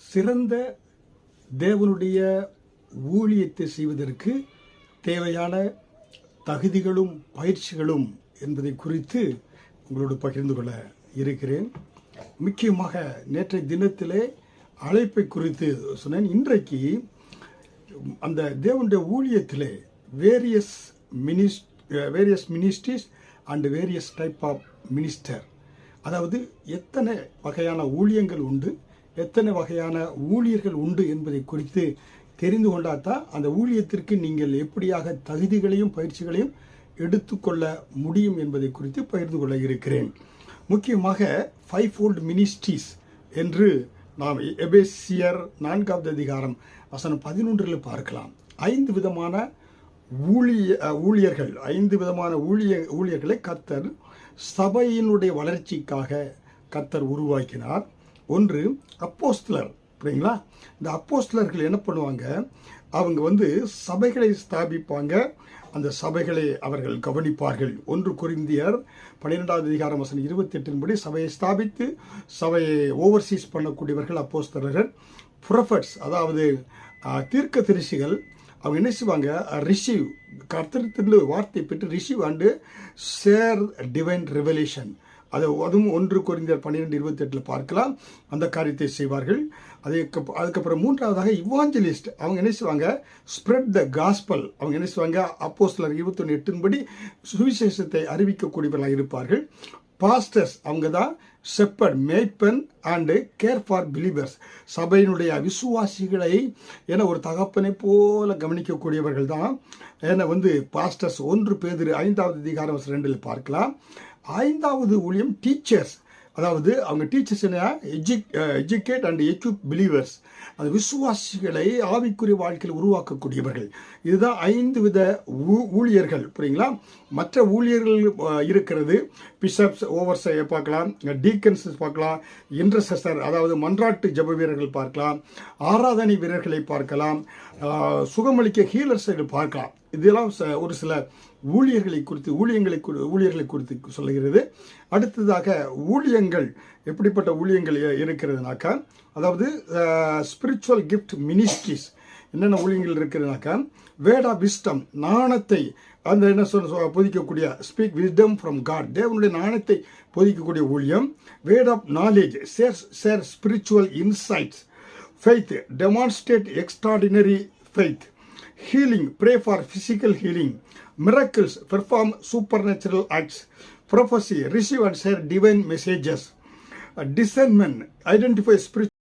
சிறந்த தேவனுடைய ஊழியத்தை செய்வதற்கு தேவையான தகுதிகளும் பயிற்சிகளும் என்பதை குறித்து உங்களோடு பகிர்ந்து கொள்ள இருக்கிறேன். முக்கியமாக நேற்றைய தினத்திலே அழைப்பை குறித்து சொன்னேன். இன்றைக்கு அந்த தேவனுடைய ஊழியத்திலே various ministries and various type of minister, அதாவது எத்தனை வகையான ஊழியங்கள் உண்டு, எத்தனை வகையான ஊழியர்கள் உண்டு என்பதை குறித்து தெரிந்து கொண்டால்தான் அந்த ஊழியத்திற்கு நீங்கள் எப்படியாக தகுதிகளையும் பயிற்சிகளையும் எடுத்துக்கொள்ள முடியும் என்பதை குறித்து பகிர்ந்து கொள்ள இருக்கிறேன். முக்கியமாக 5-fold மினிஸ்ட்ரிஸ் என்று நாம் எபேசியர் 4வது அதிகாரம் வசனம் 11 பார்க்கலாம். 5 விதமான ஊழியர்கள், 5 விதமான ஊழியர்களை கர்த்தர் சபையினுடைய வளர்ச்சிக்காக கர்த்தர் உருவாக்கினார். ஒன்று அப்போஸ்தலர். புரியுங்களா? இந்த அப்போஸ்தலர்கள் என்ன பண்ணுவாங்க, அவங்க சபைகளை ஸ்தாபிப்பாங்க, அந்த சபைகளை அவர்கள் கவனிப்பார்கள். 1 கொரிந்தியர் 12வது அதிகாரம் வசனம் 28 படி சபையை ஸ்தாபித்து சபையை ஓவர்சீஸ் பண்ணக்கூடியவர்கள் அப்போஸ்தலர்கள். ப்ரொஃபட்ஸ், அதாவது தீர்க்க தரிசிகள், அவங்க என்ன செய்வாங்க, ரிசீவ், கர்த்தரிடத்திலிருந்து வார்த்தை பெற்று receive and share divine revelation. அதுவும் 1 கொரிந்தியர் 12:28 பார்க்கலாம். அந்த காரியத்தை செய்வார்கள். அதுக்கப்புறம் 3வதாக இவாஞ்சலிஸ்ட், அவங்க என்ன செய்வாங்க, ஸ்ப்ரெட் த காஸ்பல். அவங்க என்ன செய்வாங்க, அப்போஸ்தலர் 21:8 படி சுவிசேஷத்தை அறிவிக்கக்கூடியவர்களாக இருப்பார்கள். பாஸ்டர்ஸ், அவங்க தான் ஷெப்பர்ட், மேய்ப்பன் அண்டு கேர் ஃபார் பிலீவர்ஸ். சபையினுடைய விசுவாசிகளை என ஒரு தகப்பனை போல கவனிக்கக்கூடியவர்கள் தான் பாஸ்டர்ஸ். 1 பேதுரு 5வது அதிகாரம் 2 பார்க்கலாம். 5வது ஊழியம் டீச்சர்ஸ், அதாவது அவங்க teachers educate and equip believers, அந்த விசுவாசிகளை ஆவிக்குரிய வாழ்க்கையில் உருவாக்கக்கூடியவர்கள். இதுதான் 5 வித ஊழியர்கள். புரியுங்களா? மற்ற ஊழியர்கள் இருக்கிறது. பிஷப்ஸ், ஓவர்சை பார்க்கலாம், டீக்கன்ஸ் பார்க்கலாம், இன்டர்செசர், அதாவது மன்றாட்டு ஜப வீரர்கள் பார்க்கலாம், ஆராதனை வீரர்களை பார்க்கலாம், சுகமளிக்க ஹீலர்ஸ் பார்க்கலாம். இதெல்லாம் ஒரு சில ஊழியர்களை குறித்து சொல்லுகிறது. அடுத்ததாக ஊழியங்கள், எப்படிப்பட்ட ஊழியங்கள் இருக்கிறதுனாக்கா, அதாவது ஸ்பிரிச்சுவல் கிஃப்ட் மினிஸ்ட்ரிஸ். என்னென்ன ஊழியங்கள் இருக்கிறதுனாக்கா, வேர்ட் ஆஃப் விஸ்டம், ஞானத்தை அந்த என்ன பொதிக்கக்கூடிய, ஸ்பீக் விஸ்டம் ஃப்ரம் காட், தேவனுடைய ஞானத்தை பொதிக்கக்கூடிய ஊழியம். Word of knowledge, share spiritual insights. Faith, demonstrate extraordinary faith. Healing, pray for physical healing. Miracles, perform supernatural acts. Prophecy, receive and share divine messages. Discernment, identify spiritual